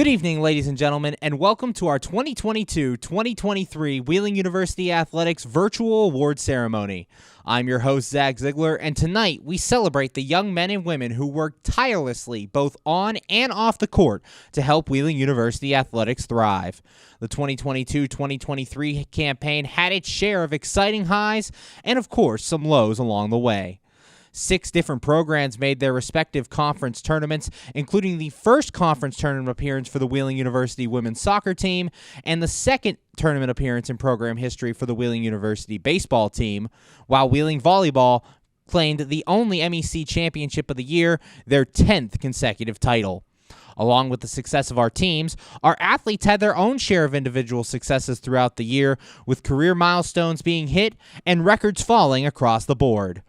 Good evening, ladies and gentlemen, and welcome to our 2022-2023 Wheeling University Athletics Virtual Award Ceremony. I'm your host, Zach Ziegler, and tonight we celebrate the young men and women who work tirelessly both on and off the court to help Wheeling University Athletics thrive. The 2022-2023 campaign had its share of exciting highs and, of course, some lows along the way. 6 different programs made their respective conference tournaments, including the first conference tournament appearance for the Wheeling University women's soccer team and the second tournament appearance in program history for the Wheeling University baseball team, while Wheeling Volleyball claimed the only MEC championship of the year, their 10th consecutive title. Along with the success of our teams, our athletes had their own share of individual successes throughout the year, with career milestones being hit and records falling across the board.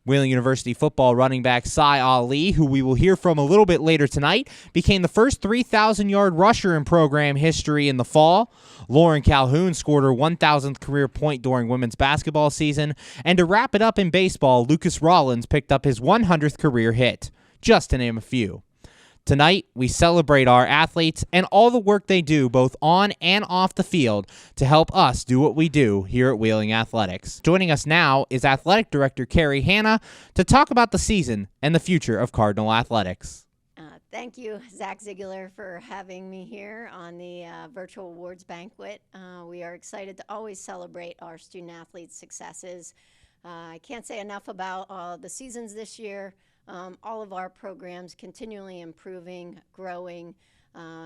Wheeling University football running back Cy Ali, who we will hear from a little bit later tonight, became the first 3,000-yard rusher in program history in the fall. Lauren Calhoun scored her 1,000th career point during women's basketball season. And to wrap it up in baseball, Lucas Rollins picked up his 100th career hit, just to name a few. Tonight, we celebrate our athletes and all the work they do both on and off the field to help us do what we do here at Wheeling Athletics. Joining us now is Athletic Director Carrie Hanna to talk about the season and the future of Cardinal Athletics. Thank you, Zach Ziegler, for having me here on the Virtual Awards Banquet. We are excited to always celebrate our student-athletes' successes. I can't say enough about the seasons this year. All of our programs continually improving, growing,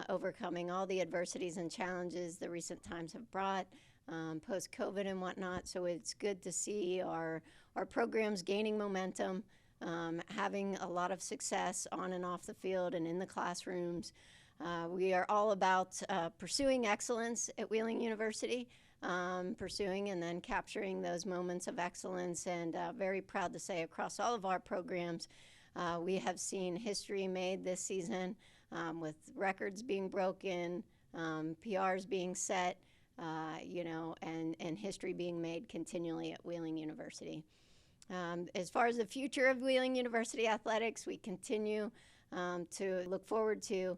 overcoming all the adversities and challenges the recent times have brought, post-COVID and whatnot. So it's good to see our programs gaining momentum, having a lot of success on and off the field and in the classrooms. We are all about pursuing excellence at Wheeling University, pursuing and then capturing those moments of excellence, and very proud to say across all of our programs, we have seen history made this season with records being broken, PRs being set, and history being made continually at Wheeling University. As far as the future of Wheeling University Athletics, we continue to look forward to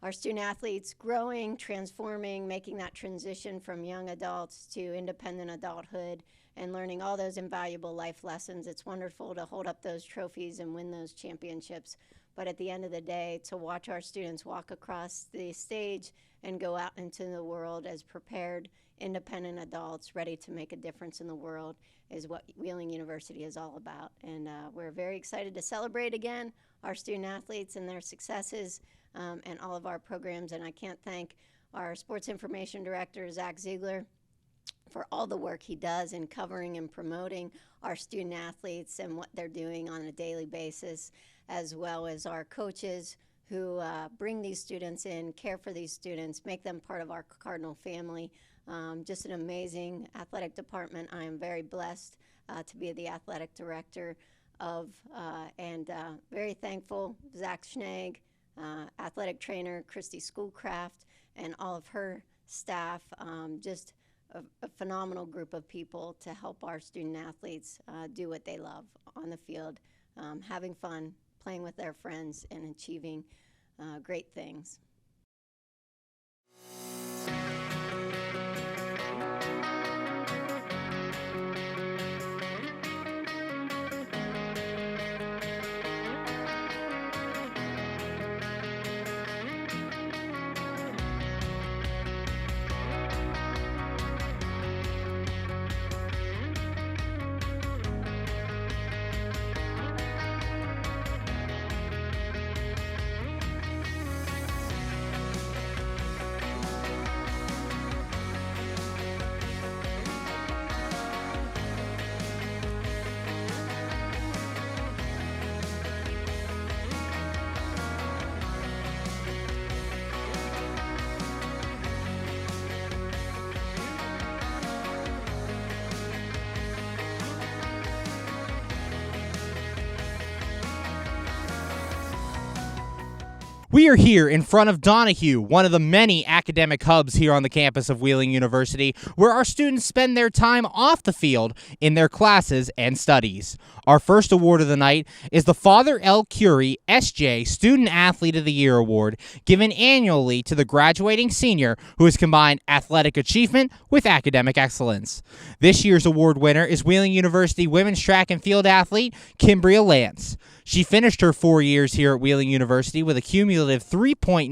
our student athletes growing, transforming, making that transition from young adults to independent adulthood and learning all those invaluable life lessons. It's wonderful to hold up those trophies and win those championships, but at the end of the day, to watch our students walk across the stage and go out into the world as prepared, independent adults ready to make a difference in the world is what Wheeling University is all about. And we're very excited to celebrate again our student athletes and their successes and all of our programs. And I can't thank our sports information director, Zach Ziegler, for all the work he does in covering and promoting our student athletes and what they're doing on a daily basis, as well as our coaches who bring these students in, care for these students, make them part of our Cardinal family. Just an amazing athletic department. I am very blessed to be the athletic director of, and very thankful, Zach Schnag, athletic trainer Christy Schoolcraft, and all of her staff. Just a phenomenal group of people to help our student athletes do what they love on the field, having fun, playing with their friends, and achieving great things. We are here in front of Donahue, one of the many academic hubs here on the campus of Wheeling University, where our students spend their time off the field in their classes and studies. Our first award of the night is the Father L. Curie S.J. Student Athlete of the Year Award, given annually to the graduating senior who has combined athletic achievement with academic excellence. This year's award winner is Wheeling University women's track and field athlete Kimbria Lance. She finished her 4 years here at Wheeling University with a cumulative 3.97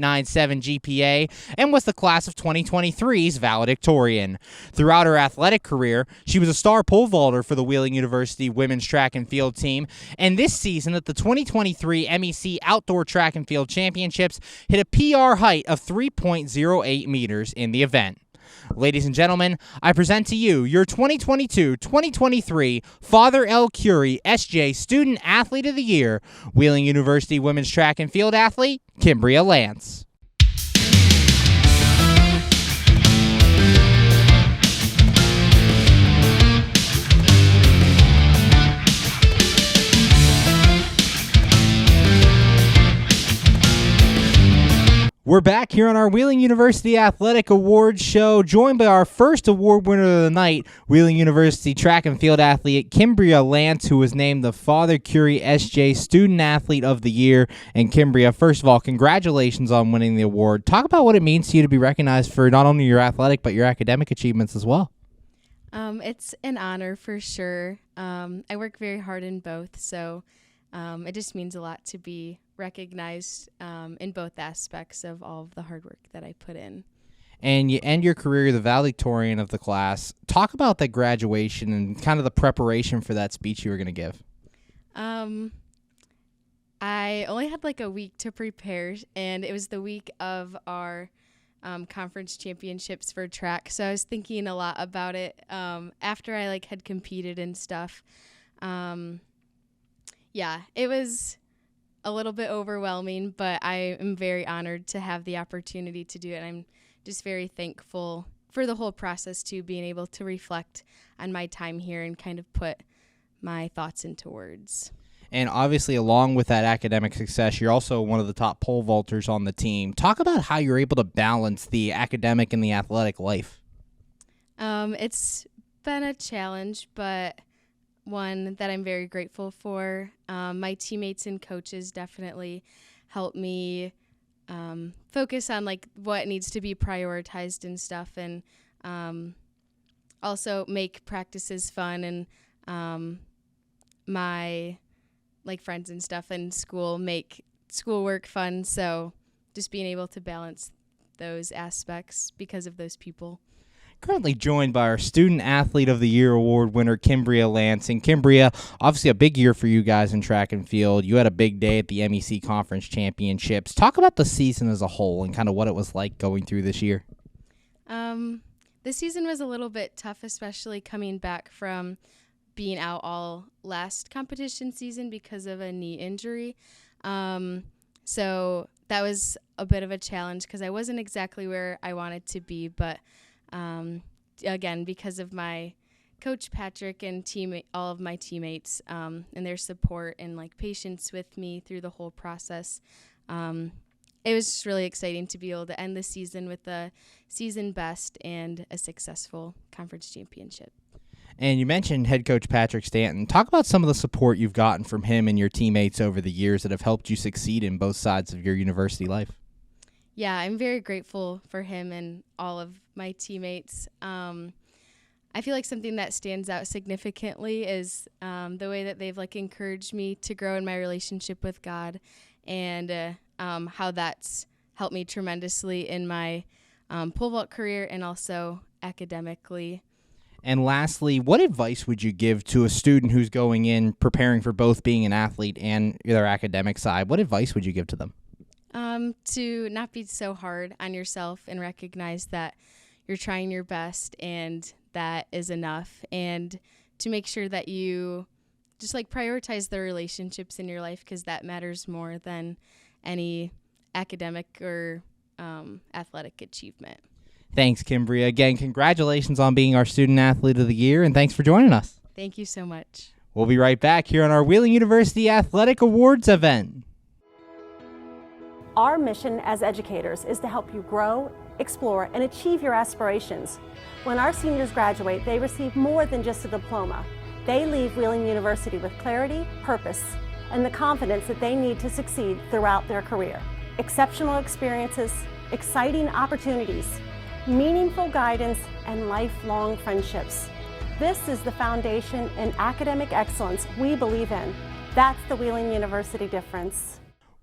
GPA and was the class of 2023's valedictorian. Throughout her athletic career, she was a star pole vaulter for the Wheeling University women's track and field team, and this season at the 2023 MEC Outdoor Track and Field Championships hit a PR height of 3.08 meters in the event. Ladies and gentlemen, I present to you your 2022-2023 Father L. Curie S.J. Student Athlete of the Year, Wheeling University Women's Track and Field Athlete, Kimbria Lance. We're back here on our Wheeling University Athletic Awards show, joined by our first award winner of the night, Wheeling University track and field athlete Kimbria Lance, who was named the Father Curie S.J. Student Athlete of the Year. And Kimbria, first of all, congratulations on winning the award. Talk about what it means to you to be recognized for not only your athletic, but your academic achievements as well. It's an honor for sure. I work very hard in both, so it just means a lot to be recognized in both aspects of all of the hard work that I put in. And you end your career the valedictorian of the class. Talk about that graduation and kind of the preparation for that speech you were going to give. I only had like a week to prepare, and it was the week of our conference championships for track, so I was thinking a lot about it after I had competed and stuff. Yeah, it was a little bit overwhelming, but I am very honored to have the opportunity to do it. I'm just very thankful for the whole process too, being able to reflect on my time here and kind of put my thoughts into words. And obviously, along with that academic success, you're also one of the top pole vaulters on the team. Talk about how you're able to balance the academic and the athletic life. It's been a challenge, but one that I'm very grateful for. My teammates and coaches definitely help me focus on what needs to be prioritized and stuff, and also make practices fun, and my friends and stuff in school make schoolwork fun. So just being able to balance those aspects because of those people. Currently joined by our Student Athlete of the Year Award winner, Kimbria Lance. And Kimbria, obviously a big year for you guys in track and field. You had a big day at the MEC Conference Championships. Talk about the season as a whole and kind of what it was like going through this year. This season was a little bit tough, especially coming back from being out all last competition season because of a knee injury. So that was a bit of a challenge because I wasn't exactly where I wanted to be, but again, because of my coach Patrick and all of my teammates and their support and patience with me through the whole process, it was just really exciting to be able to end the season with a season best and a successful conference championship. And you mentioned head coach Patrick Stanton. Talk about some of the support you've gotten from him and your teammates over the years that have helped you succeed in both sides of your university life. Yeah, I'm very grateful for him and all of my teammates. I feel like something that stands out significantly is the way that they've encouraged me to grow in my relationship with God, and how that's helped me tremendously in my pole vault career and also academically. And lastly, what advice would you give to a student who's going in preparing for both being an athlete and their academic side? What advice would you give to them? To not be so hard on yourself and recognize that you're trying your best and that is enough, and to make sure that you just prioritize the relationships in your life, because that matters more than any academic or athletic achievement. Thanks, Kimbria. Again, congratulations on being our Student Athlete of the Year, and thanks for joining us. Thank you so much. We'll be right back here on our Wheeling University Athletic Awards event. Our mission as educators is to help you grow, explore, and achieve your aspirations. When our seniors graduate, they receive more than just a diploma. They leave Wheeling University with clarity, purpose, and the confidence that they need to succeed throughout their career. Exceptional experiences, exciting opportunities, meaningful guidance, and lifelong friendships. This is the foundation in academic excellence we believe in. That's the Wheeling University difference.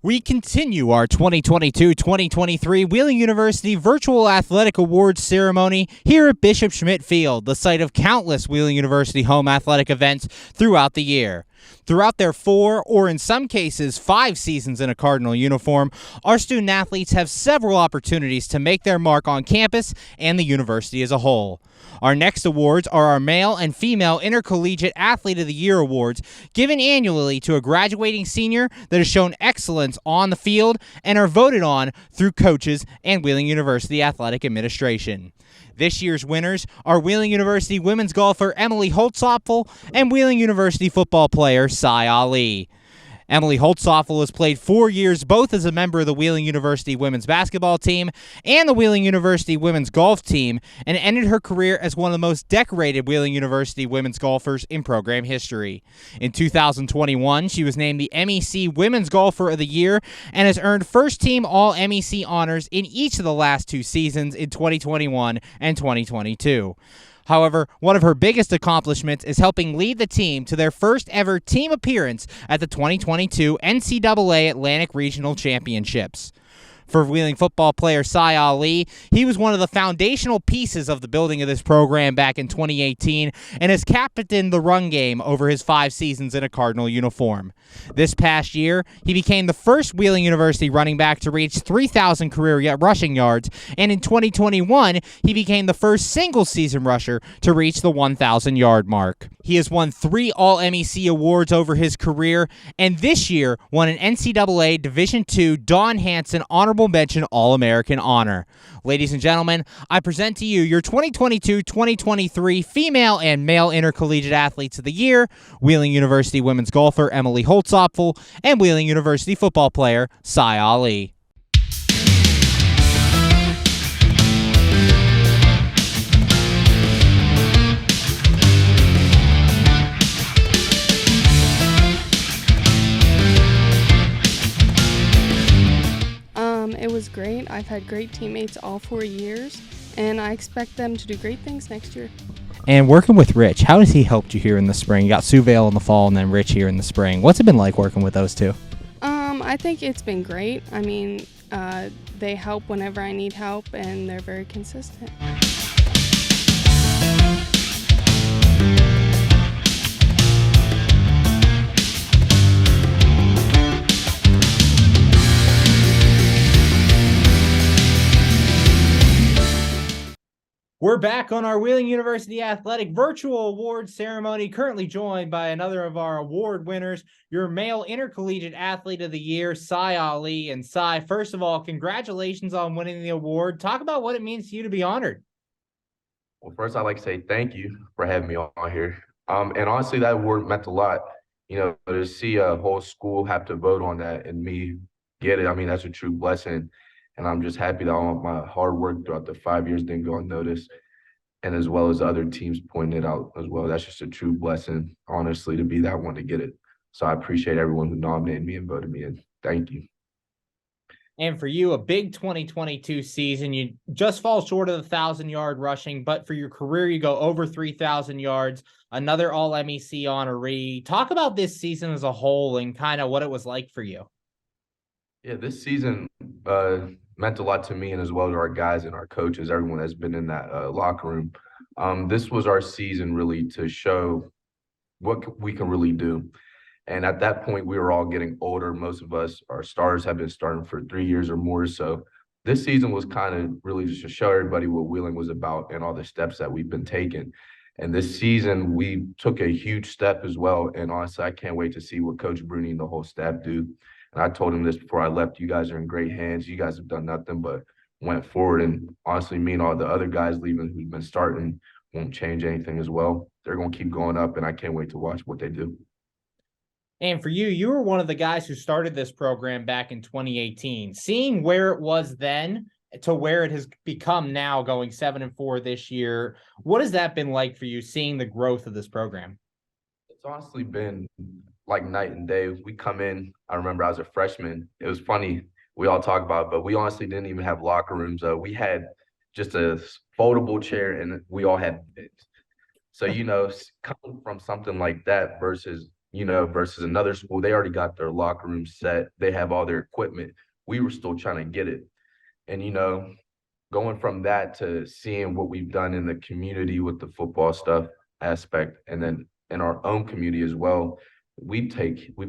We continue our 2022-2023 Wheeling University Virtual Athletic Awards ceremony here at Bishop Schmidt Field, the site of countless Wheeling University home athletic events throughout the year. Throughout their 4, or in some cases 5 seasons in a Cardinal uniform, our student athletes have several opportunities to make their mark on campus and the university as a whole. Our next awards are our Male and Female Intercollegiate Athlete of the Year awards, given annually to a graduating senior that has shown excellence on the field and are voted on through coaches and Wheeling University Athletic Administration. This year's winners are Wheeling University women's golfer Emily Holtzapfel and Wheeling University football player Sai Ali. Emily Holtzapfel has played 4 years both as a member of the Wheeling University women's basketball team and the Wheeling University women's golf team, and ended her career as one of the most decorated Wheeling University women's golfers in program history. In 2021, she was named the MEC Women's Golfer of the Year and has earned first-team All-MEC honors in each of the last 2 seasons in 2021 and 2022. However, one of her biggest accomplishments is helping lead the team to their first ever team appearance at the 2022 NCAA Atlantic Regional Championships. For Wheeling football player Sai Ali, he was one of the foundational pieces of the building of this program back in 2018 and has captained the run game over his 5 seasons in a Cardinal uniform. This past year, he became the first Wheeling University running back to reach 3,000 career rushing yards, and in 2021, he became the first single-season rusher to reach the 1,000-yard mark. He has won 3 All-MEC awards over his career, and this year won an NCAA Division II Don Hanson Honorable Mention All-American honor. Ladies and gentlemen, I present to you your 2022-2023 Female and Male Intercollegiate Athletes of the Year, Wheeling University women's golfer Emily Holtzapfel, and Wheeling University football player Sai Ali. It was great. I've had great teammates all 4 years, and I expect them to do great things next year. And working with Rich, how has he helped you here in the spring? You got Sue Vale in the fall and then Rich here in the spring. What's it been like working with those two? I think it's been great. I mean, they help whenever I need help, and they're very consistent. We're back on our Wheeling University Athletic Virtual Awards ceremony, currently joined by another of our award winners, your Male Intercollegiate Athlete of the Year, Sai Ali. And Sai, first of all, congratulations on winning the award. Talk about what it means to you to be honored. Well, first, I'd like to say thank you for having me on here. And honestly, that award meant a lot. You know, to see a whole school have to vote on that and me get it, I mean, that's a true blessing. And I'm just happy that all my hard work throughout the 5 years didn't go unnoticed. And as well as other teams pointing it out as well. That's just a true blessing, honestly, to be that one to get it. So I appreciate everyone who nominated me and voted me in. Thank you. And for you, a big 2022 season. You just fall short of the 1,000-yard rushing, but for your career, you go over 3,000 yards, another All-MEC honoree. Talk about this season as a whole and kind of what it was like for you. Yeah, this season meant a lot to me and as well to our guys and our coaches, everyone that's been in that locker room. This was our season really to show what we can really do. And at that point, we were all getting older. Most of us, our stars have been starting for 3 years or more. So this season was kind of really just to show everybody what Wheeling was about and all the steps that we've been taking. And this season, we took a huge step as well. And honestly, I can't wait to see what Coach Bruni and the whole staff do. And I told him this before I left, you guys are in great hands. You guys have done nothing but went forward. And honestly, me and all the other guys leaving who've been starting won't change anything as well. They're going to keep going up, and I can't wait to watch what they do. And for you, you were one of the guys who started this program back in 2018. Seeing where it was then to where it has become now, going 7-4 this year, what has that been like for you, seeing the growth of this program? It's honestly been like night and day. We come in, I remember I was a freshman. It was funny, we all talk about it, but we honestly didn't even have locker rooms. We had just a foldable chair and we all had beds. So, coming from something like that versus another school, they already got their locker room set. They have all their equipment. We were still trying to get it. And, going from that to seeing what we've done in the community with the football stuff aspect, and then in our own community as well, we've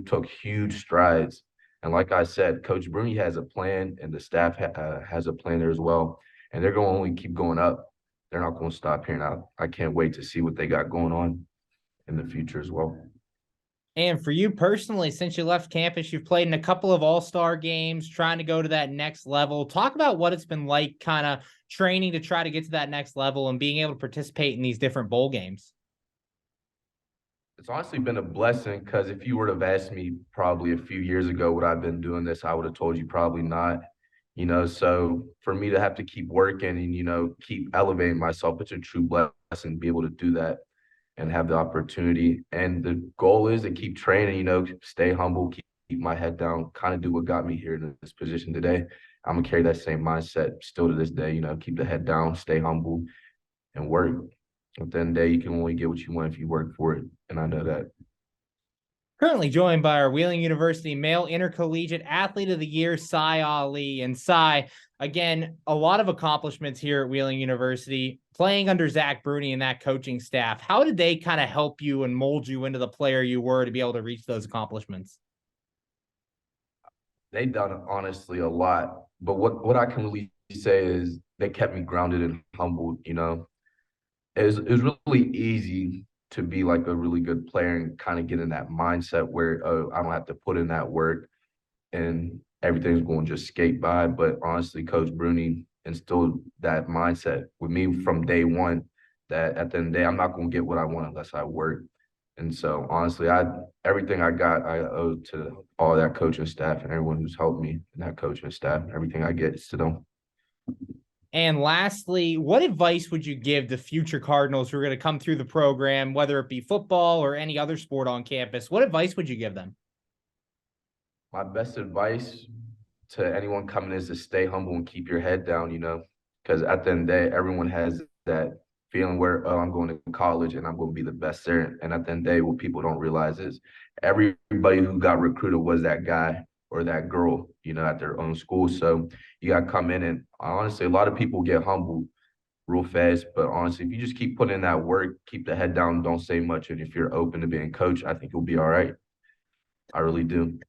took huge strides. And like I said, Coach Bruni has a plan, and the staff has a plan there as well. And they're going to only keep going up. They're not going to stop here now. I can't wait to see what they got going on in the future as well. And for you personally, since you left campus, you've played in a couple of all-star games, trying to go to that next level. Talk about what it's been like kind of training to try to get to that next level and being able to participate in these different bowl games. It's honestly been a blessing, because if you would have asked me probably a few years ago would I've been doing this, I would have told you probably not. So for me to have to keep working and, keep elevating myself, it's a true blessing to be able to do that and have the opportunity. And the goal is to keep training, stay humble, keep my head down, kind of do what got me here in this position today. I'm going to carry that same mindset still to this day, keep the head down, stay humble, and work. At the end of the day, you can only get what you want if you work for it, and I know that. Currently joined by our Wheeling University Male Intercollegiate Athlete of the Year, Cy Ali. And Cy, again, a lot of accomplishments here at Wheeling University, playing under Zach Bruni and that coaching staff. How did they kind of help you and mold you into the player you were to be able to reach those accomplishments? They've done, honestly, a lot. But what I can really say is they kept me grounded and humbled. It was really easy to be like a really good player and kind of get in that mindset where, oh, I don't have to put in that work and everything's going to just skate by. But honestly, Coach Bruni instilled that mindset with me from day one, that at the end of the day, I'm not going to get what I want unless I work. And so honestly, everything I got, I owe to all that coaching staff and everyone who's helped me in that coaching staff. Everything I get is to them. And lastly, what advice would you give to future Cardinals who are going to come through the program, whether it be football or any other sport on campus? What advice would you give them? My best advice to anyone coming is to stay humble and keep your head down, because at the end of the day, everyone has that feeling where, oh, I'm going to college and I'm going to be the best there. And at the end of the day, what people don't realize is everybody who got recruited was that guy or that girl, at their own school. So you got to come in, and honestly, a lot of people get humbled real fast. But honestly, if you just keep putting in that work, keep the head down, don't say much, and if you're open to being coached, I think you'll be all right. I really do.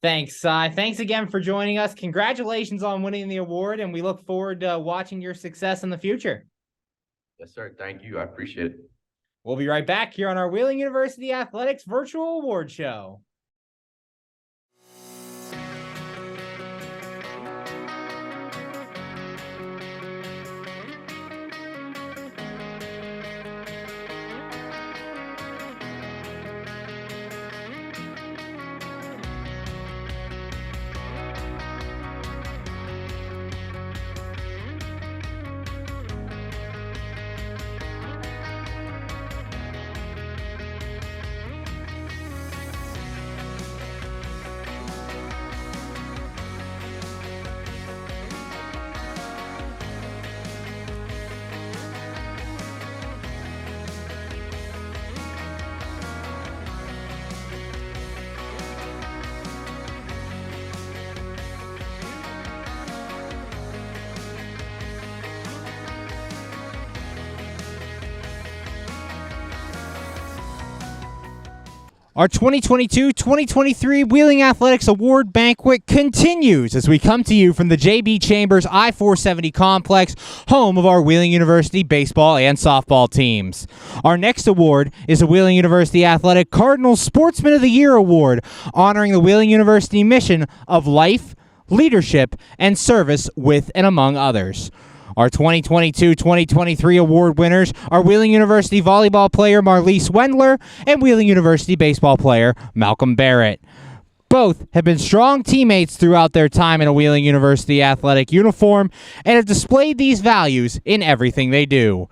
Thanks, Cy. Thanks again for joining us. Congratulations on winning the award, and we look forward to watching your success in the future. Yes, sir. Thank you. I appreciate it. We'll be right back here on our Wheeling University Athletics Virtual Award Show. Our 2022-2023 Wheeling Athletics Award Banquet continues as we come to you from the J.B. Chambers I-470 complex, home of our Wheeling University baseball and softball teams. Our next award is the Wheeling University Athletic Cardinals Sportsman of the Year Award, honoring the Wheeling University mission of life, leadership, and service with and among others. Our 2022-2023 award winners are Wheeling University volleyball player Marlise Wendler and Wheeling University baseball player Malcolm Barrett. Both have been strong teammates throughout their time in a Wheeling University athletic uniform and have displayed these values in everything they do.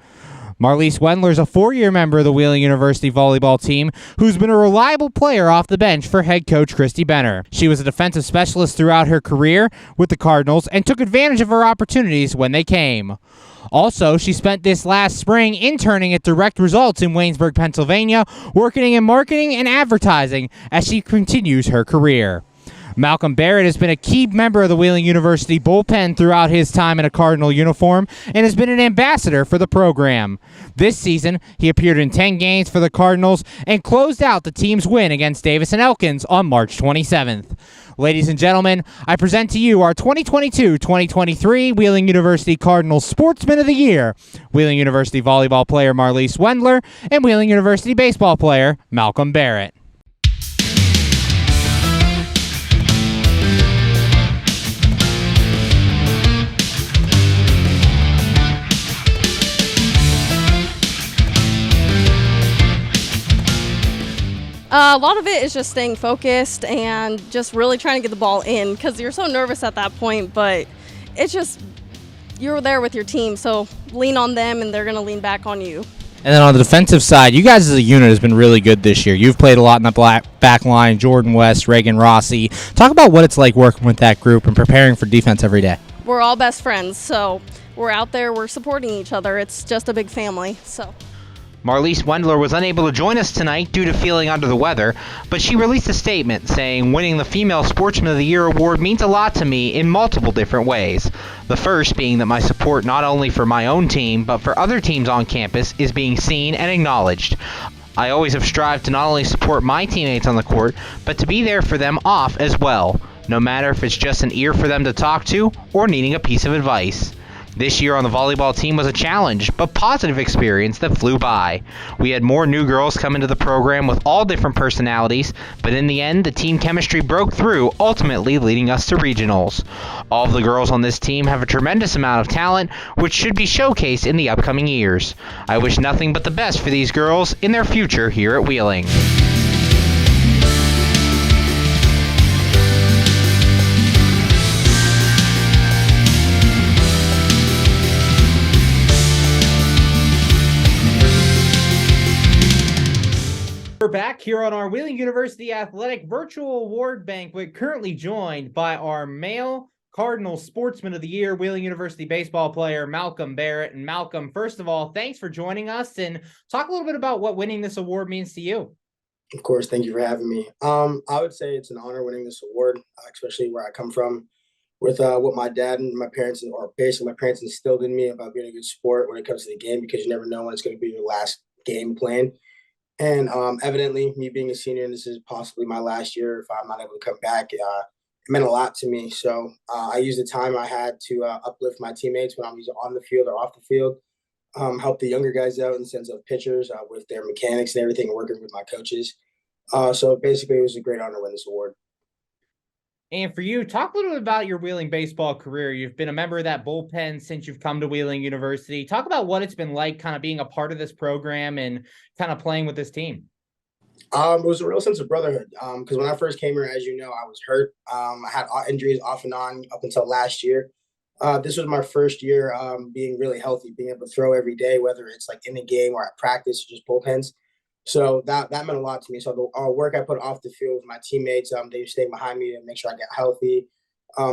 Marlise Wendler is a 4-year member of the Wheeling University volleyball team who's been a reliable player off the bench for head coach Christy Benner. She was a defensive specialist throughout her career with the Cardinals and took advantage of her opportunities when they came. Also, she spent this last spring interning at Direct Results in Waynesburg, Pennsylvania, working in marketing and advertising as she continues her career. Malcolm Barrett has been a key member of the Wheeling University bullpen throughout his time in a Cardinal uniform and has been an ambassador for the program. This season, he appeared in 10 games for the Cardinals and closed out the team's win against Davis and Elkins on March 27th. Ladies and gentlemen, I present to you our 2022-2023 Wheeling University Cardinals Sportsman of the Year, Wheeling University volleyball player Marlise Wendler and Wheeling University baseball player Malcolm Barrett. A lot of it is just staying focused and just really trying to get the ball in because you're so nervous at that point, but it's just you're there with your team, so lean on them and they're going to lean back on you. And then on the defensive side, you guys as a unit has been really good this year. You've played a lot in the back line, Jordan West, Reagan Rossi. Talk about what it's like working with that group and preparing for defense every day. We're all best friends, so we're out there, we're supporting each other. It's just a big family, so. Marlise Wendler was unable to join us tonight due to feeling under the weather, but she released a statement saying winning the Female Sportsman of the Year award means a lot to me in multiple different ways. The first being that my support not only for my own team, but for other teams on campus is being seen and acknowledged. I always have strived to not only support my teammates on the court, but to be there for them off as well, no matter if it's just an ear for them to talk to or needing a piece of advice. This year on the volleyball team was a challenge, but positive experience that flew by. We had more new girls come into the program with all different personalities, but in the end, the team chemistry broke through, ultimately leading us to regionals. All of the girls on this team have a tremendous amount of talent, which should be showcased in the upcoming years. I wish nothing but the best for these girls in their future here at Wheeling. We're back here on our Wheeling University Athletic Virtual Award Banquet, currently joined by our male Cardinal Sportsman of the Year, Wheeling University baseball player Malcolm Barrett. And Malcolm, first of all, thanks for joining us and talk a little bit about what winning this award means to you. Of course, thank you for having me. I would say it's an honor winning this award, especially where I come from, with what my dad and my parents, or basically my parents, instilled in me about being a good sport when it comes to the game, because you never know when it's going to be your last game playing. And evidently, me being a senior, and this is possibly my last year if I'm not able to come back, it meant a lot to me. So I used the time I had to uplift my teammates when I'm either on the field or off the field, help the younger guys out in the sense of pitchers with their mechanics and everything, and working with my coaches. So basically, it was a great honor to win this award. And for you, talk a little bit about your Wheeling baseball career. You've been a member of that bullpen since you've come to Wheeling University. Talk about what it's been like kind of being a part of this program and kind of playing with this team. It was a real sense of brotherhood because when I first came here, as you know, I was hurt. I had injuries off and on up until last year. This was my first year being really healthy, being able to throw every day, whether it's like in the game or at practice or just bullpens. So that meant a lot to me. So the work I put off the field with my teammates, they stayed behind me to make sure I get healthy,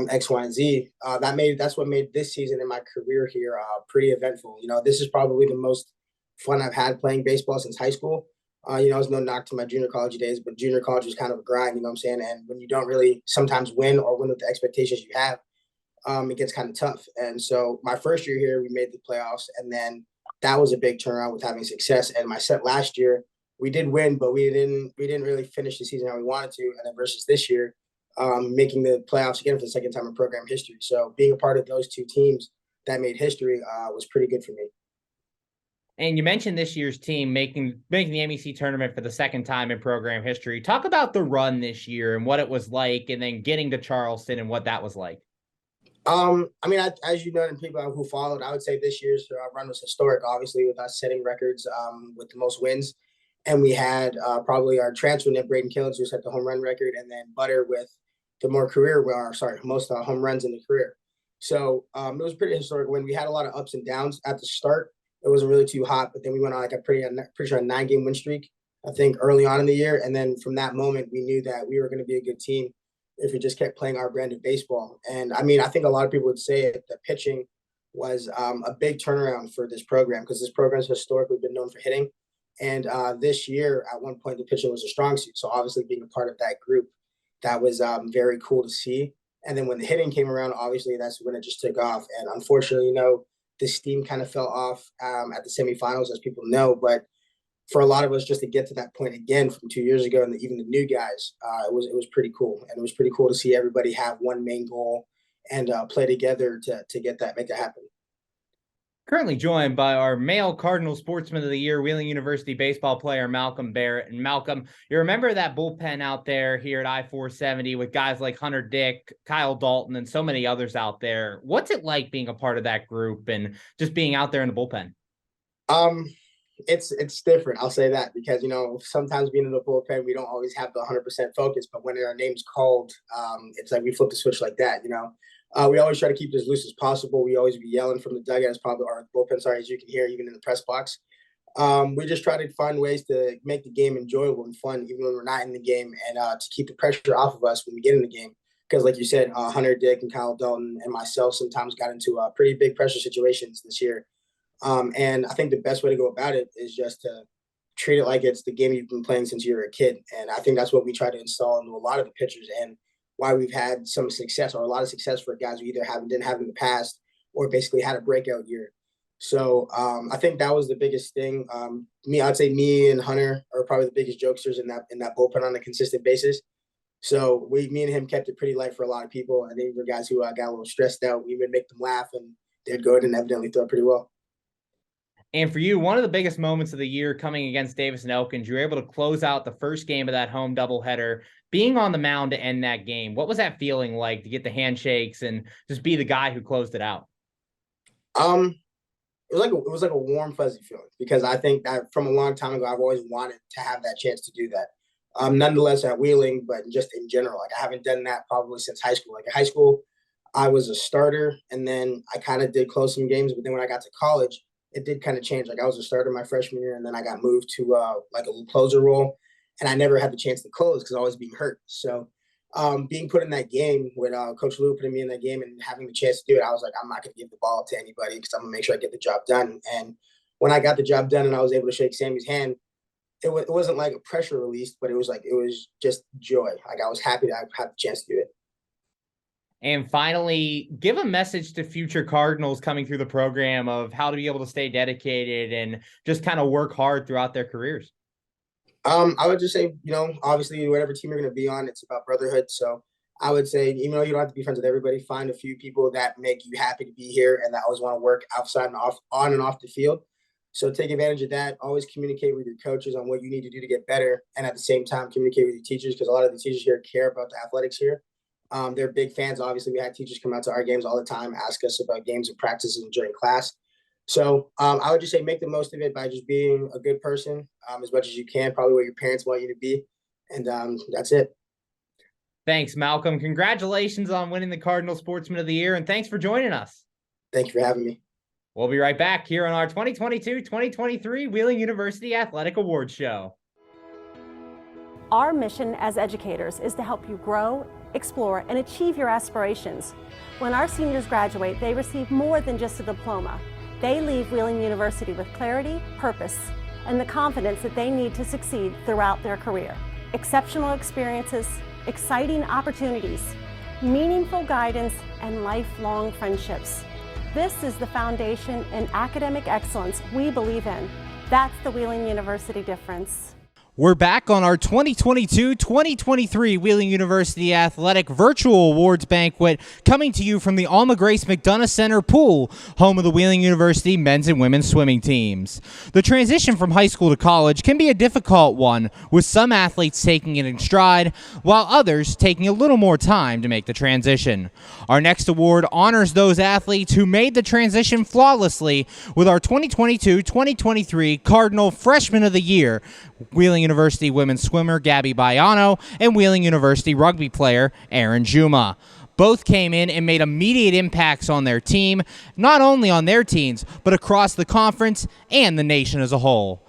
X, Y, and Z. That's what made this season in my career here pretty eventful. You know, this is probably the most fun I've had playing baseball since high school. It was no knock to my junior college days, but junior college was kind of a grind, you know what I'm saying? And when you don't really sometimes win or win with the expectations you have, it gets kind of tough. And so my first year here, we made the playoffs, and then that was a big turnaround with having success. And my set last year, we did win, but we didn't really finish the season how we wanted to. And then versus this year, making the playoffs again for the second time in program history. So being a part of those two teams that made history was pretty good for me. And you mentioned this year's team making the MEC tournament for the second time in program history. Talk about the run this year and what it was like, and then getting to Charleston and what that was like. I mean, as you know, and people who followed, I would say this year's run was historic, obviously, with us setting records with the most wins. And we had probably our transfer net, Braden Killens, who set the home run record, and then Butter with the most home runs in the career. So it was pretty historic win. We had a lot of ups and downs at the start. It wasn't really too hot, but then we went on like pretty sure a 9-game win streak, I think, early on in the year. And then from that moment, we knew that we were going to be a good team if we just kept playing our brand of baseball. And I mean, I think a lot of people would say it, the pitching was a big turnaround for this program because this program has historically been known for hitting. And this year, at one point, the pitching was a strong suit. So obviously, being a part of that group, that was very cool to see. And then when the hitting came around, obviously, that's when it just took off. And unfortunately, the steam kind of fell off at the semifinals, as people know. But for a lot of us, just to get to that point again from 2 years ago, and even the new guys, it was pretty cool. And it was pretty cool to see everybody have one main goal and play together to make that happen. Currently joined by our male Cardinal Sportsman of the Year, Wheeling University baseball player, Malcolm Barrett. And Malcolm, you remember that bullpen out there here at I-470 with guys like Hunter Dick, Kyle Dalton, and so many others out there. What's it like being a part of that group and just being out there in the bullpen? It's different. I'll say that because, sometimes being in the bullpen, we don't always have the 100% focus, but when our name's called, it's like we flip the switch like that, We always try to keep it as loose as possible. We always be yelling from the dugout, or bullpen, as you can hear, even in the press box. We just try to find ways to make the game enjoyable and fun, even when we're not in the game, and to keep the pressure off of us when we get in the game. Because, like you said, Hunter Dick and Kyle Dalton and myself sometimes got into pretty big pressure situations this year. And I think the best way to go about it is just to treat it like it's the game you've been playing since you were a kid. And I think that's what we try to install into a lot of the pitchers, and why we've had some success, or a lot of success, for guys who either didn't have in the past, or basically had a breakout year. So I think that was the biggest thing. I'd say me and Hunter are probably the biggest jokesters in that bullpen on a consistent basis. So me and him kept it pretty light for a lot of people. I think for guys who got a little stressed out, we would make them laugh, and they'd go ahead and evidently throw pretty well. And for you, one of the biggest moments of the year coming against Davis and Elkins, you were able to close out the first game of that home doubleheader, being on the mound to end that game. What was that feeling like to get the handshakes and just be the guy who closed it out? It was like a warm, fuzzy feeling, because I think that from a long time ago, I've always wanted to have that chance to do that. Nonetheless, at Wheeling, but just in general, like I haven't done that probably since high school. Like in high school, I was a starter, and then I kind of did close some games. But then when I got to college, it did kind of change. Like I was a starter my freshman year, and then I got moved to like a closer role, and I never had the chance to close because I was being hurt. So being put in that game with Coach Lou putting me in that game and having the chance to do it, I was like, I'm not going to give the ball to anybody because I'm going to make sure I get the job done. And when I got the job done and I was able to shake Sammy's hand, it wasn't like a pressure release, but it was just joy. Like I was happy to have the chance to do it. And finally, give a message to future Cardinals coming through the program of how to be able to stay dedicated and just kind of work hard throughout their careers. I would just say, obviously whatever team you're going to be on, it's about brotherhood. So I would say, even though you don't have to be friends with everybody, find a few people that make you happy to be here and that always want to work outside and on and off the field. So take advantage of that. Always communicate with your coaches on what you need to do to get better. And at the same time, communicate with your teachers, because a lot of the teachers here care about the athletics here. They're big fans. Obviously, we had teachers come out to our games all the time, ask us about games and practices during class. So I would just say make the most of it by just being a good person as much as you can, probably what your parents want you to be. And that's it. Thanks, Malcolm. Congratulations on winning the Cardinal Sportsman of the Year, and thanks for joining us. Thank you for having me. We'll be right back here on our 2022-2023 Wheeling University Athletic Awards Show. Our mission as educators is to help you grow, explore, and achieve your aspirations. When our seniors graduate, they receive more than just a diploma. They leave Wheeling University with clarity, purpose, and the confidence that they need to succeed throughout their career. Exceptional experiences, exciting opportunities, meaningful guidance, and lifelong friendships. This is the foundation in academic excellence we believe in. That's the Wheeling University difference. We're back on our 2022-2023 Wheeling University Athletic Virtual Awards Banquet, coming to you from the Alma Grace McDonough Center pool, home of the Wheeling University men's and women's swimming teams. The transition from high school to college can be a difficult one, with some athletes taking it in stride, while others taking a little more time to make the transition. Our next award honors those athletes who made the transition flawlessly with our 2022-2023 Cardinal Freshman of the Year, Wheeling University women's swimmer Gabby Baiano and Wheeling University rugby player Aaron Juma. Both came in and made immediate impacts on their team, not only on their teams, but across the conference and the nation as a whole.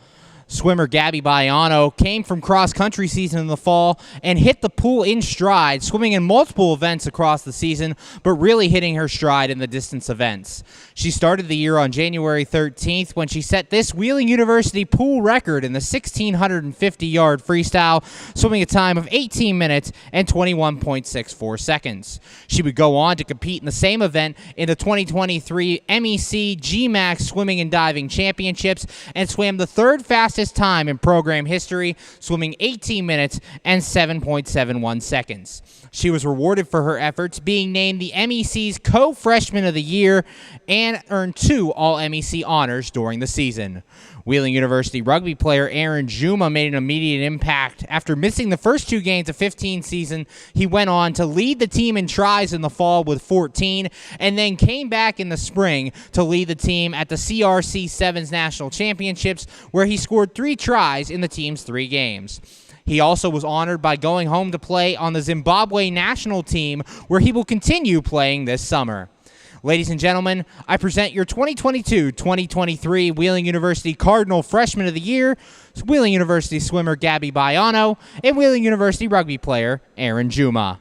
Swimmer Gabby Baiano came from cross-country season in the fall and hit the pool in stride, swimming in multiple events across the season, but really hitting her stride in the distance events. She started the year on January 13th when she set this Wheeling University pool record in the 1,650-yard freestyle, swimming a time of 18 minutes and 21.64 seconds. She would go on to compete in the same event in the 2023 MEC GMAX Swimming and Diving Championships and swam the third fastest time in program history, swimming 18 minutes and 7.71 seconds. She was rewarded for her efforts, being named the MEC's Co-Freshman of the Year and earned 2 All-MEC honors during the season. Wheeling University rugby player Aaron Juma made an immediate impact. After missing the first 2 games of 15 season, he went on to lead the team in tries in the fall with 14, and then came back in the spring to lead the team at the CRC Sevens National Championships, where he scored 3 tries in the team's 3 games. He also was honored by going home to play on the Zimbabwe national team, where he will continue playing this summer. Ladies and gentlemen, I present your 2022-2023 Wheeling University Cardinal Freshman of the Year, Wheeling University swimmer Gabby Baiano, and Wheeling University rugby player Aaron Juma.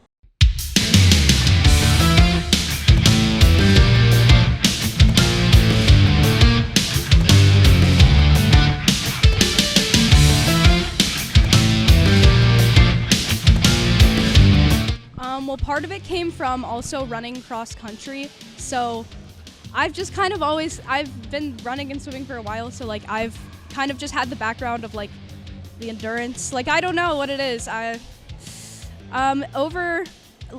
Well, part of it came from also running cross country. So I've just kind of I've been running and swimming for a while. So like I've kind of just had the background of like the endurance. Like I don't know what it is.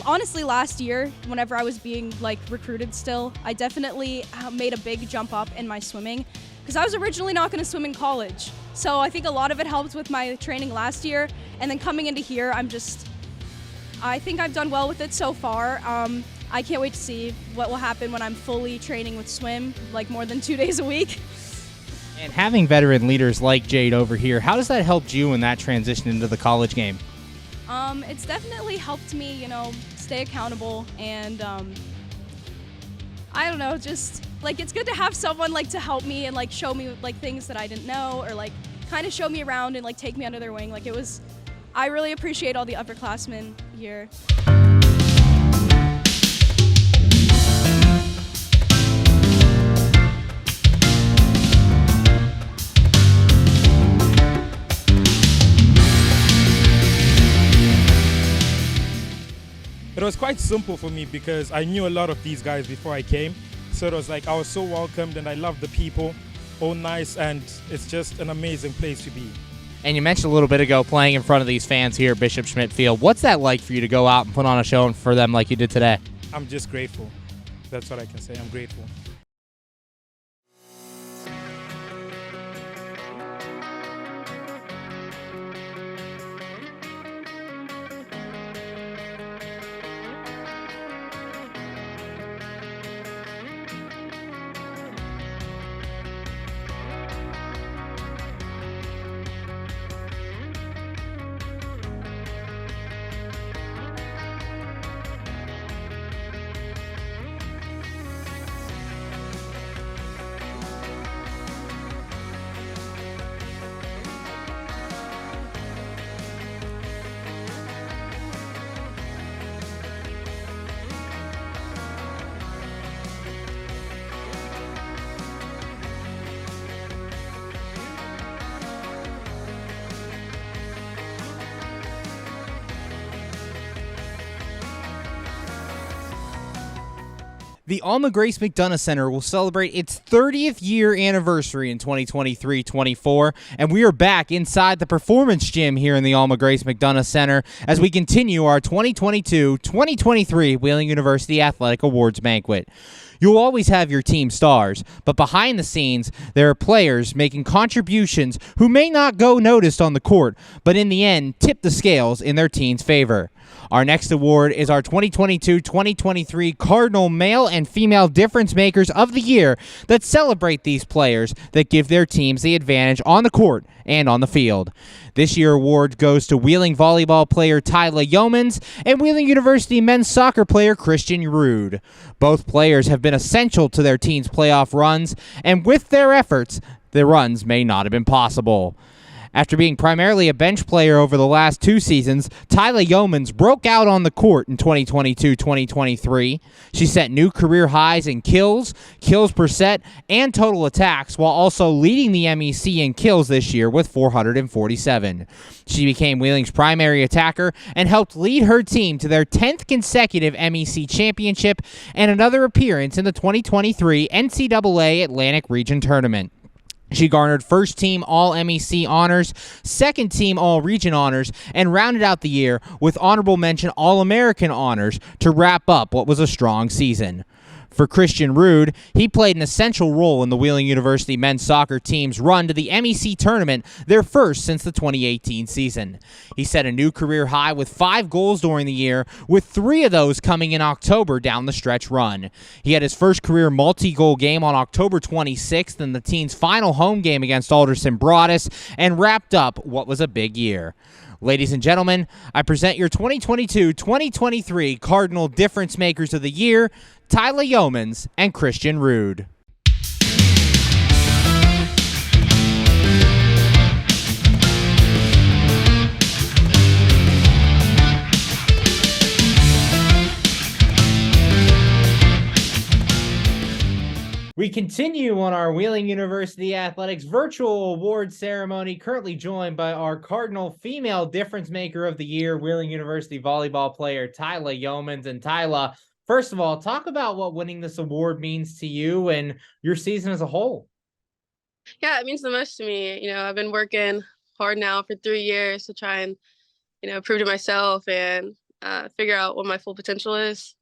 Honestly, last year, whenever I was being like recruited still, I definitely made a big jump up in my swimming because I was originally not going to swim in college. So I think a lot of it helped with my training last year. And then coming into here, I think I've done well with it so far. I can't wait to see what will happen when I'm fully training with swim, like more than 2 days a week. And having veteran leaders like Jade over here, how does that help you in that transition into the college game? It's definitely helped me, stay accountable and I don't know, just like it's good to have someone like to help me and like show me like things that I didn't know or like kind of show me around and like take me under their wing. I really appreciate all the upperclassmen here. It was quite simple for me because I knew a lot of these guys before I came. So it was like I was so welcomed and I love the people, all nice, and it's just an amazing place to be. And you mentioned a little bit ago playing in front of these fans here at Bishop Schmidt Field. What's that like for you to go out and put on a show for them like you did today? I'm just grateful. That's what I can say. I'm grateful. The Alma Grace McDonough Center will celebrate its 30th year anniversary in 2023-24, and we are back inside the Performance Gym here in the Alma Grace McDonough Center as we continue our 2022-2023 Wheeling University Athletic Awards Banquet. You'll always have your team stars, but behind the scenes, there are players making contributions who may not go noticed on the court, but in the end, tip the scales in their team's favor. Our next award is our 2022-2023 Cardinal Male and Female Difference Makers of the Year that celebrate these players that give their teams the advantage on the court and on the field. This year's award goes to Wheeling volleyball player Tyla Yeomans and Wheeling University men's soccer player Christian Rude. Both players have been essential to their team's playoff runs, and with their efforts, the runs may not have been possible. After being primarily a bench player over the last 2 seasons, Tyla Yeomans broke out on the court in 2022-2023. She set new career highs in kills per set, and total attacks, while also leading the MEC in kills this year with 447. She became Wheeling's primary attacker and helped lead her team to their 10th consecutive MEC championship and another appearance in the 2023 NCAA Atlantic Region Tournament. She garnered first-team All-MEC honors, second-team All-Region honors, and rounded out the year with honorable mention All-American honors to wrap up what was a strong season. For Christian Rude, he played an essential role in the Wheeling University men's soccer team's run to the MEC tournament, their first since the 2018 season. He set a new career high with 5 goals during the year, with 3 of those coming in October down the stretch run. He had his first career multi-goal game on October 26th in the team's final home game against Alderson Broaddus, and wrapped up what was a big year. Ladies and gentlemen, I present your 2022-2023 Cardinal Difference Makers of the Year, Tyla Yeomans and Christian Rude. We continue on our Wheeling University Athletics virtual award ceremony, currently joined by our Cardinal Female Difference Maker of the Year, Wheeling University volleyball player Tyla Yeomans. And Tyla, first of all, talk about what winning this award means to you and your season as a whole. Yeah, it means the most to me. I've been working hard now for 3 years to try and, prove to myself and figure out what my full potential is.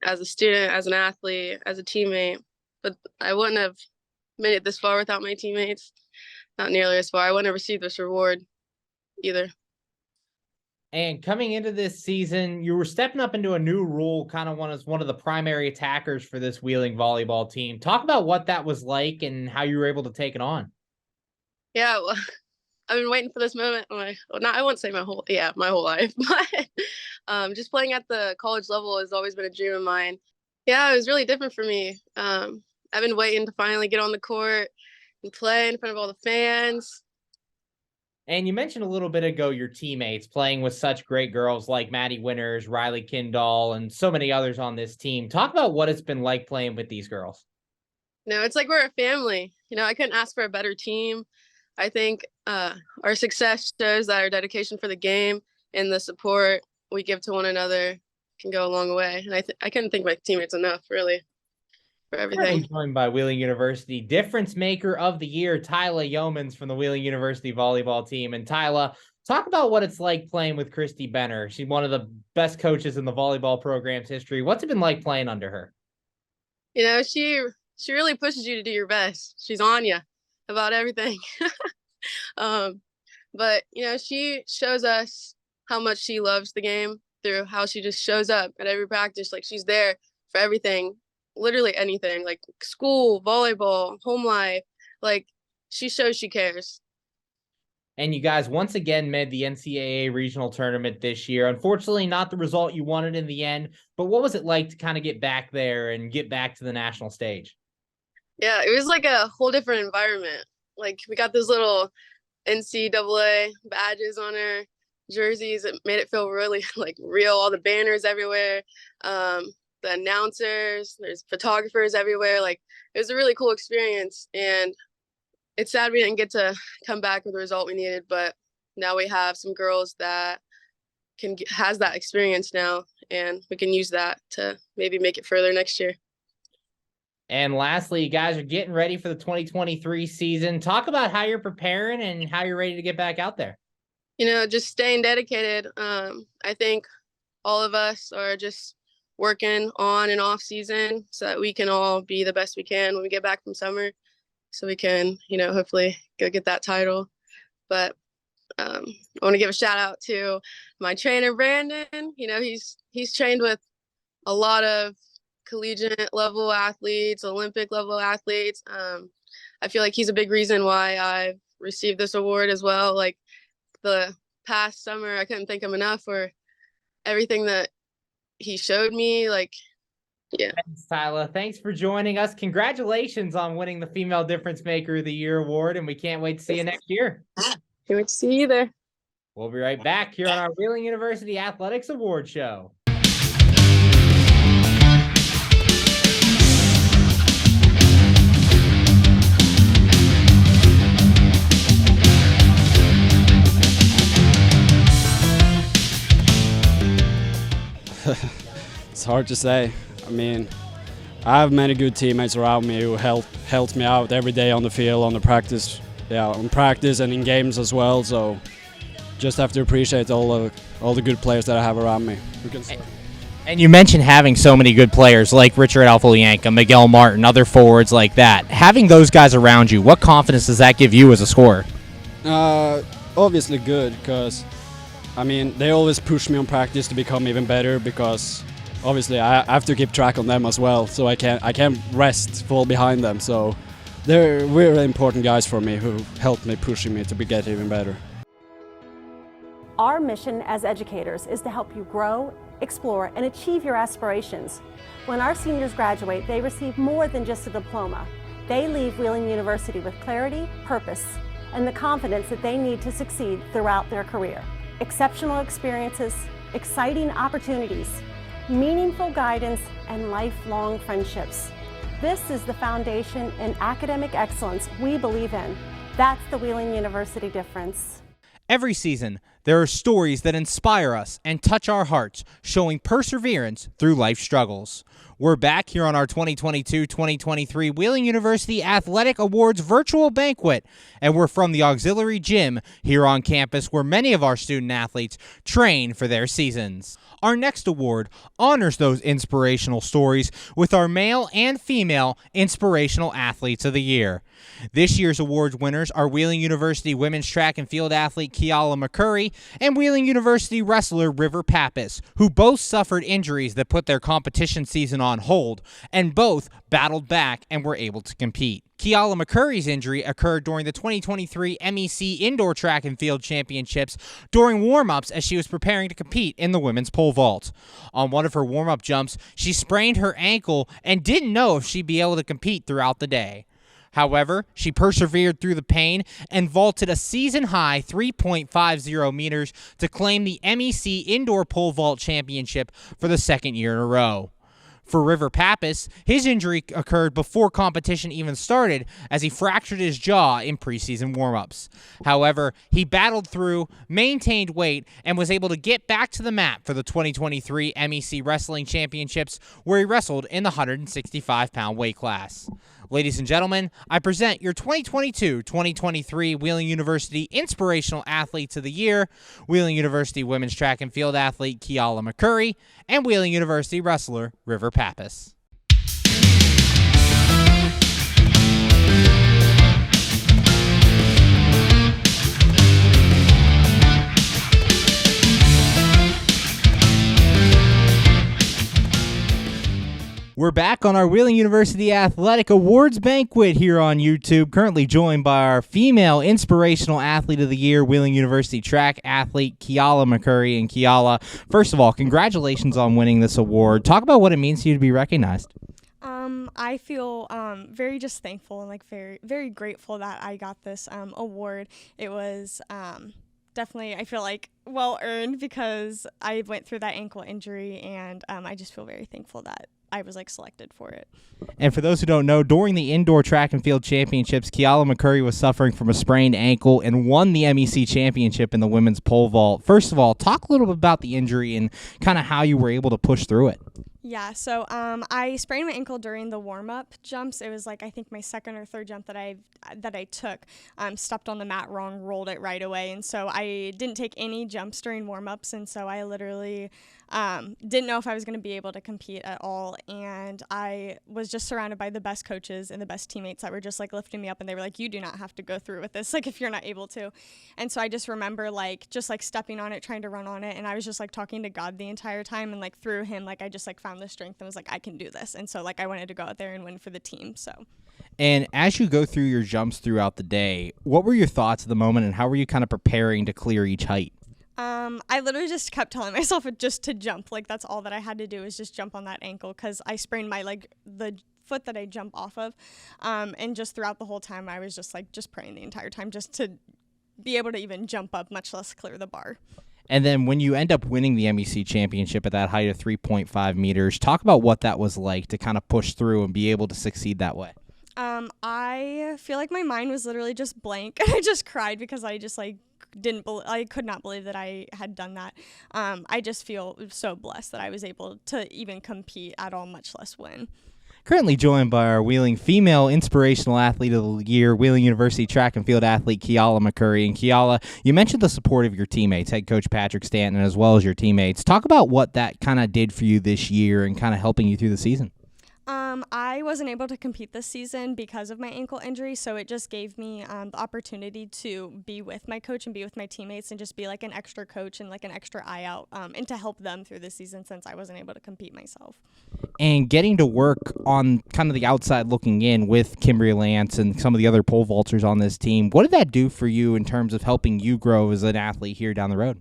As a student, as an athlete, as a teammate. But I wouldn't have made it this far without my teammates. Not nearly as far. I wouldn't have received this reward either. And coming into this season, you were stepping up into a new role, kind of one of the primary attackers for this Wheeling volleyball team. Talk about what that was like and how you were able to take it on. Yeah, well, I've been waiting for this moment. I won't say my whole life, but just playing at the college level has always been a dream of mine. Yeah, it was really different for me. I've been waiting to finally get on the court and play in front of all the fans. And you mentioned a little bit ago your teammates playing with such great girls like Maddie Winters, Riley Kindall, and so many others on this team. Talk about what it's been like playing with these girls. It's like we're a family. I couldn't ask for a better team. I think our success shows that our dedication for the game and the support we give to one another can go a long way. And I couldn't thank my teammates enough, really, for everything. Joined by Wheeling University Difference Maker of the Year, Tyla Yeomans from the Wheeling University volleyball team. And Tyla, talk about what it's like playing with Christy Benner. She's one of the best coaches in the volleyball program's history. What's it been like playing under her? She really pushes you to do your best. She's on you about everything. But she shows us how much she loves the game through how she just shows up at every practice. Like, she's there for everything, literally anything, like school, volleyball, home life. Like, she shows she cares. And you guys once again made the NCAA regional tournament this year. Unfortunately, not the result you wanted in the end, but what was it like to kind of get back there and get back to the national stage? Yeah, it was like a whole different environment. Like, we got those little NCAA badges on our jerseys. It made it feel really like real. All the banners everywhere, the announcers, there's photographers everywhere. Like, it was a really cool experience, and it's sad we didn't get to come back with the result we needed, but now we have some girls that has that experience now, and we can use that to maybe make it further next year. And lastly, you guys are getting ready for the 2023 season. Talk about how you're preparing and how you're ready to get back out there. Just staying dedicated. I think all of us are just working on and off season so that we can all be the best we can when we get back from summer, so we can, hopefully go get that title. But I want to give a shout out to my trainer, Brandon. He's trained with a lot of collegiate level athletes, Olympic level athletes. I feel like he's a big reason why I've received this award as well. Like the past summer, I couldn't thank him enough for everything that he showed me. Yeah. Thanks, Tyler. Thanks for joining us. Congratulations on winning the Female Difference Maker of the Year award, and we can't wait to see you next year. Can't wait to see you there. We'll be right back here on our Wheeling University Athletics Award Show. It's hard to say. I mean, I have many good teammates around me who helped me out every day on the field, on practice and in games as well. So just have to appreciate all the good players that I have around me. And you mentioned having so many good players like Richard Alfolianka, Miguel Martin, other forwards like that. Having those guys around you, what confidence does that give you as a scorer? Obviously good, because I mean, they always push me on practice to become even better, because obviously I have to keep track on them as well, so I can't fall behind them. So they're really important guys for me who helped me, pushing me to get even better. Our mission as educators is to help you grow, explore, and achieve your aspirations. When our seniors graduate, they receive more than just a diploma. They leave Wheeling University with clarity, purpose, and the confidence that they need to succeed throughout their career. Exceptional experiences, exciting opportunities, meaningful guidance, and lifelong friendships. This is the foundation in academic excellence we believe in. That's the Wheeling University difference. Every season, there are stories that inspire us and touch our hearts, showing perseverance through life struggles. We're back here on our 2022-2023 Wheeling University Athletic Awards virtual banquet, and we're from the auxiliary gym here on campus where many of our student athletes train for their seasons. Our next award honors those inspirational stories with our male and female Inspirational Athletes of the Year. This year's awards winners are Wheeling University women's track and field athlete Kiala McCurry and Wheeling University wrestler River Pappas, who both suffered injuries that put their competition season on hold, and both battled back and were able to compete. Kiala McCurry's injury occurred during the 2023 MEC Indoor Track and Field Championships during warm-ups as she was preparing to compete in the women's pole vault. On one of her warm-up jumps, she sprained her ankle and didn't know if she'd be able to compete throughout the day. However, she persevered through the pain and vaulted a season-high 3.50 meters to claim the MEC Indoor Pole Vault Championship for the second year in a row. For River Pappas, his injury occurred before competition even started as he fractured his jaw in preseason warm-ups. However, he battled through, maintained weight, and was able to get back to the mat for the 2023 MEC Wrestling Championships, where he wrestled in the 165-pound weight class. Ladies and gentlemen, I present your 2022-2023 Wheeling University Inspirational Athletes of the Year, Wheeling University Women's Track and Field Athlete Kiala McCurry, and Wheeling University wrestler River Pappas. We're back on our Wheeling University Athletic Awards banquet here on YouTube, currently joined by our female Inspirational Athlete of the Year, Wheeling University track athlete Kiala McCurry. And Kiala, first of all, congratulations on winning this award. Talk about what it means to you to be recognized. I feel very just thankful and very, very grateful that I got this award. It was definitely, I feel like, well earned because I went through that ankle injury, and I just feel very thankful that I was like selected for it. And for those who don't know, during the indoor track and field championships, Kiala McCurry was suffering from a sprained ankle and won the MEC championship in the women's pole vault. First of all, talk a little bit about the injury and kind of how you were able to push through it. Yeah, so I sprained my ankle during the warm-up jumps. It was like I think my second or third jump that I took, stepped on the mat wrong, rolled it right away, and so I didn't take any jumps during warm-ups, and so I literally didn't know if I was going to be able to compete at all. And I was just surrounded by the best coaches and the best teammates that were just like lifting me up, and they were like, "You do not have to go through with this, like if you're not able to." And so I just remember like just like stepping on it, trying to run on it, and I was just like talking to God the entire time, and like through him, like I just like found the strength and was like, I can do this. And so like I wanted to go out there and win for the team. So. And as you go through your jumps throughout the day, what were your thoughts at the moment, and how were you kind of preparing to clear each height? I literally just kept telling myself just to jump. Like that's all that I had to do is just jump on that ankle, because I sprained my the foot that I jump off of. And just throughout the whole time, I was just praying the entire time just to be able to even jump up, much less clear the bar. And then when you end up winning the MEC championship at that height of 3.5 meters, talk about what that was like to kind of push through and be able to succeed that way. I feel like my mind was literally just blank, and I just cried because I just like I could not believe that I had done that. I just feel so blessed that I was able to even compete at all, much less win. Currently joined by our Wheeling Female Inspirational Athlete of the Year, Wheeling University track and field athlete Kiala McCurry. And Kiala, you mentioned the support of your teammates, head coach Patrick Stanton, as well as your teammates. Talk about what that kind of did for you this year and kind of helping you through the season. I wasn't able to compete this season because of my ankle injury, so it just gave me the opportunity to be with my coach and be with my teammates and just be like an extra coach and like an extra eye out, and to help them through the season since I wasn't able to compete myself. And getting to work on kind of the outside looking in with Kimberly Lance and some of the other pole vaulters on this team, what did that do for you in terms of helping you grow as an athlete here down the road?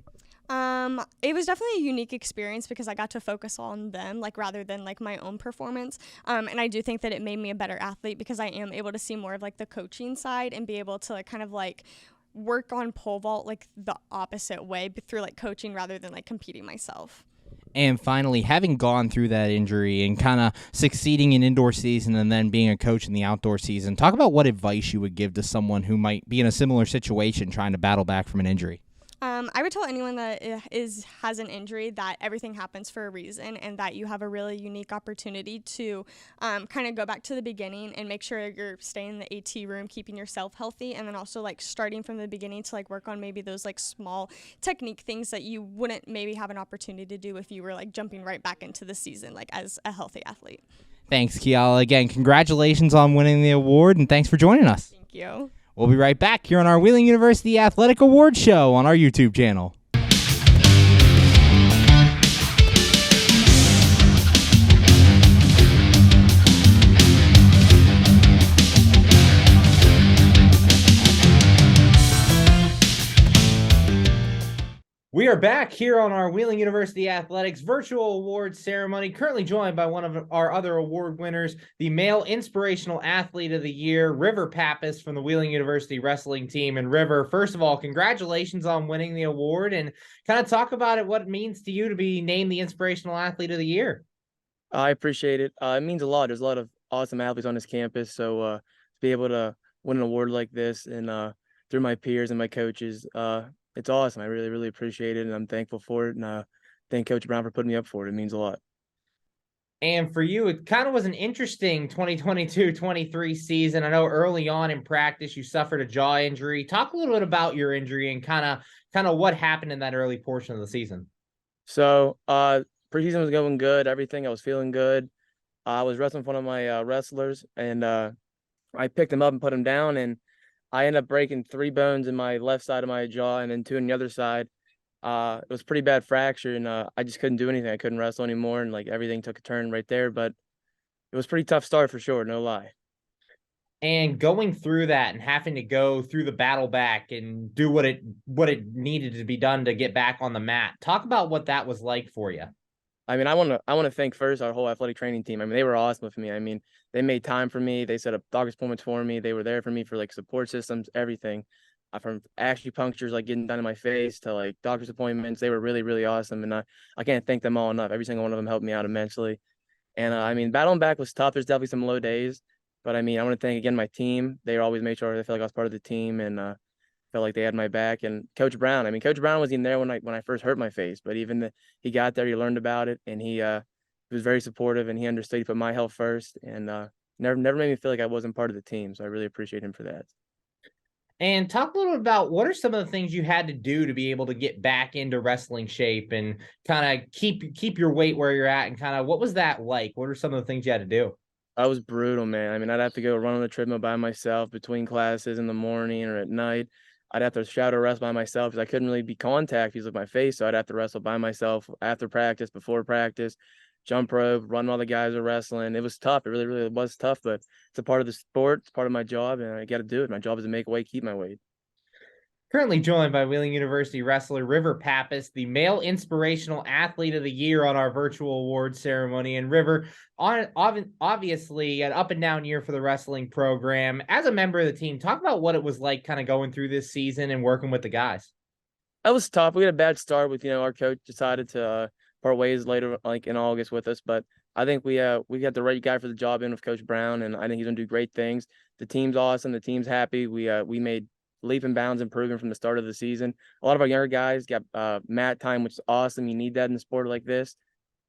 It was definitely a unique experience because I got to focus on them, like rather than like my own performance. And I do think that it made me a better athlete because I am able to see more of like the coaching side and be able to like kind of like work on pole vault like the opposite way, but through like coaching rather than like competing myself. And finally, having gone through that injury and kind of succeeding in indoor season and then being a coach in the outdoor season, talk about what advice you would give to someone who might be in a similar situation trying to battle back from an injury. I would tell anyone that has an injury that everything happens for a reason and that you have a really unique opportunity to kind of go back to the beginning and make sure you're staying in the AT room, keeping yourself healthy, and then also like starting from the beginning to like work on maybe those like small technique things that you wouldn't maybe have an opportunity to do if you were like jumping right back into the season like as a healthy athlete. Thanks, Kiala. Again, congratulations on winning the award, and thanks for joining us. Thank you. We'll be right back here on our Wheeling University Athletic Awards Show on our YouTube channel. We are back here on our Wheeling University Athletics virtual awards ceremony, currently joined by one of our other award winners, the Male Inspirational Athlete of the Year, River Pappas from the Wheeling University wrestling team. And River, first of all, congratulations on winning the award, and kind of talk about it, what it means to you to be named the Inspirational Athlete of the Year. I appreciate it. It means a lot. There's a lot of awesome athletes on this campus, so to be able to win an award like this and through my peers and my coaches, it's awesome. I really, really appreciate it, and I'm thankful for it. And thank Coach Brown for putting me up for it. It means a lot. And for you, it kind of was an interesting 2022-23 season. I know early on in practice, you suffered a jaw injury. Talk a little bit about your injury and kind of what happened in that early portion of the season. So preseason was going good. Everything, I was feeling good. I was wrestling with one of my wrestlers, and I picked him up and put him down, and I ended up breaking 3 bones in my left side of my jaw and then 2 on the other side. It was a pretty bad fracture, and I just couldn't do anything. I couldn't wrestle anymore, and like everything took a turn right there. But it was a pretty tough start for sure, no lie. And going through that and having to go through the battle back and do what it needed to be done to get back on the mat. Talk about what that was like for you. I mean, I want to thank first our whole athletic training team. I mean, they were awesome with me. I mean, they made time for me. They set up doctor's appointments for me. They were there for me for like support systems, everything. From acupunctures, like getting done in my face, to like doctor's appointments. They were really, really awesome. And I can't thank them all enough. Every single one of them helped me out immensely. And I mean, battling back was tough. There's definitely some low days, but I mean, I want to thank again my team. They always made sure they felt like I was part of the team and felt like they had my back. And Coach Brown, I mean, Coach Brown wasn't even there when I first hurt my face, but he got there, he learned about it, and he was very supportive, and he understood. He put my health first, and never made me feel like I wasn't part of the team. So I really appreciate him for that. And talk a little bit about what are some of the things you had to do to be able to get back into wrestling shape and kind of keep your weight where you're at, and kind of what was that like? What are some of the things you had to do? I was brutal, man. I mean, I'd have to go run on the treadmill by myself between classes in the morning or at night. I'd have to shadow wrestle by myself because I couldn't really be contact because of my face. So I'd have to wrestle by myself after practice, before practice, jump rope, run while the guys are wrestling. It was tough. It really, really was tough, but it's a part of the sport. It's part of my job, and I got to do it. My job is to make weight, keep my weight. Currently joined by Wheeling University wrestler River Pappas, the Male Inspirational Athlete of the Year on our virtual awards ceremony. And River, obviously an up and down year for the wrestling program. As a member of the team, talk about what it was like kind of going through this season and working with the guys. That was tough. We had a bad start with, our coach decided to part ways later, like in August with us. But I think we got the right guy for the job in with Coach Brown, and I think he's going to do great things. The team's awesome. The team's happy. We made leap and bounds improvement from the start of the season. A lot of our younger guys got mat time, which is awesome. You need that in a sport like this.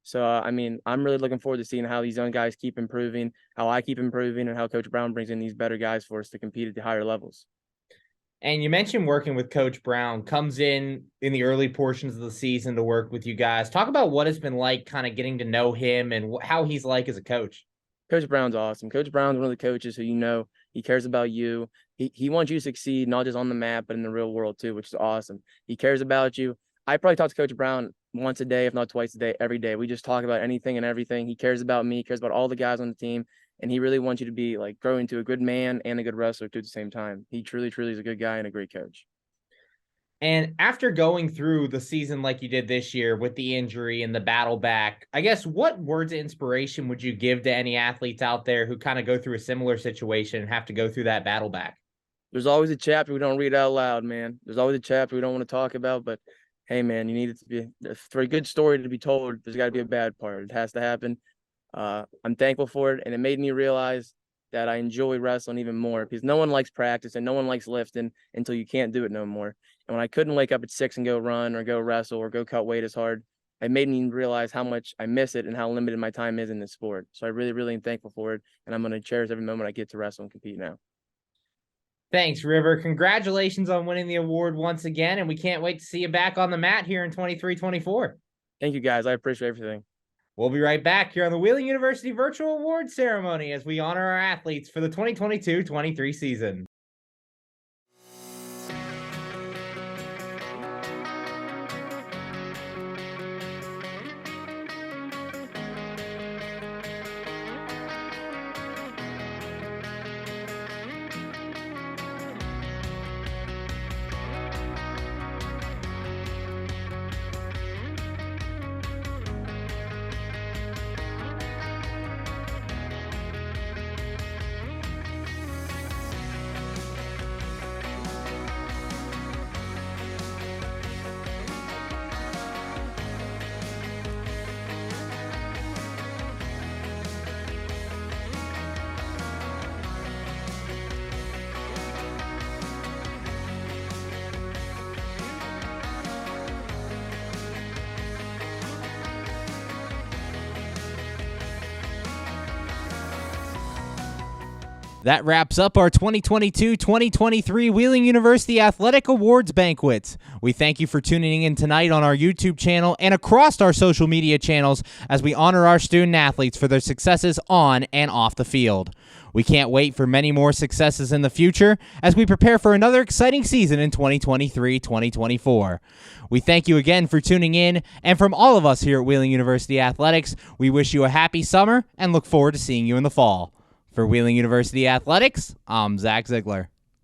So, I mean, I'm really looking forward to seeing how these young guys keep improving, how I keep improving, and how Coach Brown brings in these better guys for us to compete at the higher levels. And you mentioned working with Coach Brown, comes in the early portions of the season to work with you guys. Talk about what it's been like kind of getting to know him and how he's like as a coach. Coach Brown's awesome. Coach Brown's one of the coaches who he cares about you. He wants you to succeed, not just on the mat, but in the real world too, which is awesome. He cares about you. I probably talk to Coach Brown once a day, if not twice a day, every day. We just talk about anything and everything. He cares about me, cares about all the guys on the team, and he really wants you to be like grow into a good man and a good wrestler too at the same time. He truly, truly is a good guy and a great coach. And after going through the season like you did this year with the injury and the battle back, I guess what words of inspiration would you give to any athletes out there who kind of go through a similar situation and have to go through that battle back? There's always a chapter we don't read out loud, man. There's always a chapter we don't want to talk about, but hey, man, you need it to be for a good story to be told. There's got to be a bad part. It has to happen. I'm thankful for it, and it made me realize that I enjoy wrestling even more because no one likes practice and no one likes lifting until you can't do it no more. And when I couldn't wake up at 6 and go run or go wrestle or go cut weight as hard, it made me realize how much I miss it and how limited my time is in this sport. So I really, really am thankful for it, and I'm going to cherish every moment I get to wrestle and compete now. Thanks, River. Congratulations on winning the award once again, and we can't wait to see you back on the mat here in 23-24. Thank you, guys. I appreciate everything. We'll be right back here on the Wheeling University Virtual Awards Ceremony as we honor our athletes for the 2022-23 season. That wraps up our 2022-2023 Wheeling University Athletic Awards Banquet. We thank you for tuning in tonight on our YouTube channel and across our social media channels as we honor our student athletes for their successes on and off the field. We can't wait for many more successes in the future as we prepare for another exciting season in 2023-2024. We thank you again for tuning in, and from all of us here at Wheeling University Athletics, we wish you a happy summer and look forward to seeing you in the fall. For Wheeling University Athletics, I'm Zach Ziegler.